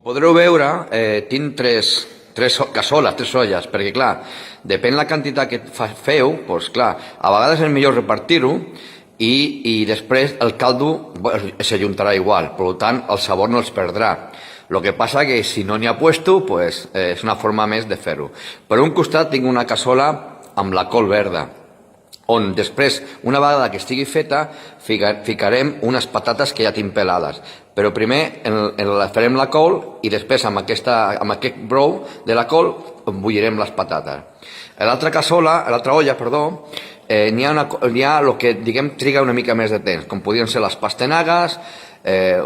Podreu veure, tinc tres cassoles, tres olles, perquè clar, depèn la quantitat que feu, doncs clar, a vegades és millor repartir-ho i després el caldo s'ajuntarà igual, per tant el sabor no els perdrà. El que passa que si no n'hi ha puesto, pues, és una forma més de fer-ho. Per un costat tinc una cassola amb la col verda, on després, una vegada que estigui feta, ficarem unes patates que ja tinc pelades. Però primer farem la col i després amb aquest brou de la col bullirem les patates. A l'altra olla, n'hi ha el que diguem triga una mica més de temps, com podrien ser les pastenagues,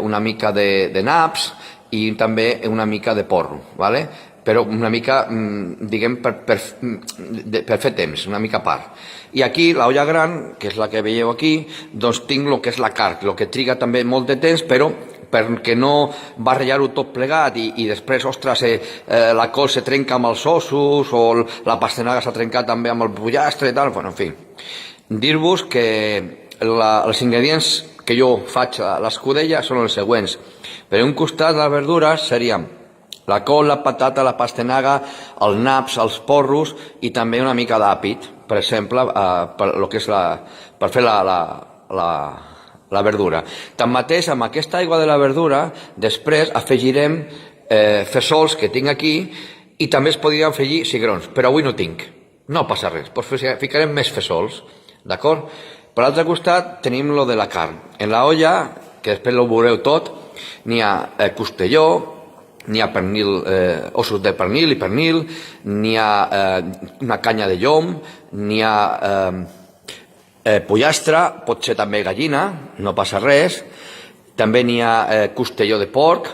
una mica de naps i també una mica de porro, ¿vale? Però una mica, diguem, per fer temps, una mica a part. I aquí, l'olla gran, que és la que veieu aquí, doncs tinc el que és la carn, el que triga també molt de temps, però perquè no barrejar-ho tot plegat i després, ostres, la col se trenca amb els ossos o la pastenaga s'ha trencat també amb el pollastre i tal, bueno, en fi. Dir-vos que els ingredients que jo faig a l'escudella són els següents. Per un costat, les verdures serien la col, la patata, la pastenaga, els naps, els porros i també una mica d'àpid, per exemple, per fer la verdura. Tanmateix, amb aquesta aigua de la verdura, després afegirem fesols que tinc aquí i també es podrien afegir cigrons, però avui no tinc. No passa res, ficarem més fesols, d'acord? Per l'altre costat tenim lo de la carn. En la olla, que després ho veureu tot, n'hi ha costelló, n'hi ha pernil, ossos de pernil i pernil, n'hi ha una canya de llom, n'hi ha pollastre, pot ser també gallina, no passa res, també n'hi ha costelló de porc,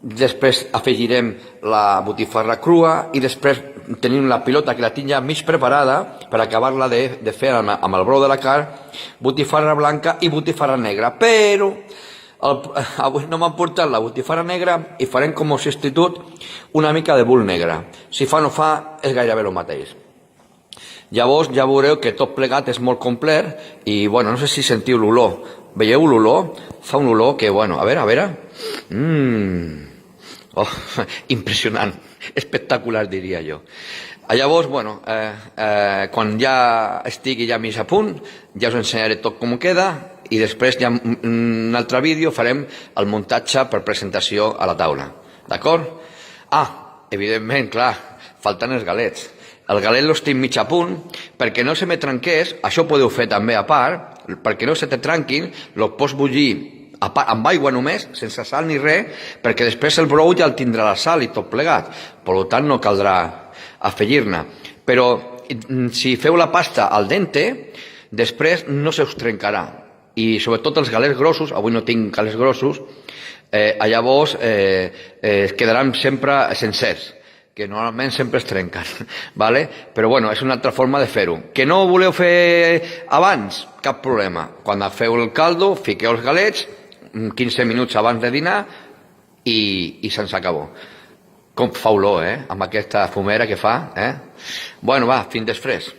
després afegirem la botifarra crua i després tenim la pilota que la tinc ja mig preparada per acabar-la de fer amb el brou de la carn, botifarra blanca i botifarra negra, però avui no m'han portat la botifarra negra i farem com a substitut una mica de bull negre. Si fa o no fa, és gairebé el mateix. Llavors ja veureu que tot plegat és molt complet i, bueno, no sé si sentiu l'olor. Veieu l'olor? Fa un olor que, bueno, a veure. Oh, impressionant, espectacular, diria jo. Llavors, bueno, quan ja estigui ja mig a punt, ja us ensenyaré tot com queda i després ja en un altre vídeo farem el muntatge per presentació a la taula. D'acord? Evidentment, clar, falten els galets. El galet l'estic mig a punt, perquè no se me trenqués, això ho podeu fer també a part, perquè no se te trenquin, el pots bullir amb aigua només, sense sal ni res, perquè després el brou ja el tindrà la sal i tot plegat, per tant no caldrà afegir-ne. Però si feu la pasta al dente, després no se us trencarà. I sobretot els galets grossos, avui no tinc galets grossos, llavors quedaran sempre sencers, que normalment sempre es trenquen, però bueno, és una altra forma de fer-ho. Que no ho voleu fer abans? Cap problema. Quan feu el caldo, fiqueu els galets, 15 minuts abans de dinar i se'ns acabó. Com fa olor, amb aquesta fumera que fa. Bueno, va, fins després.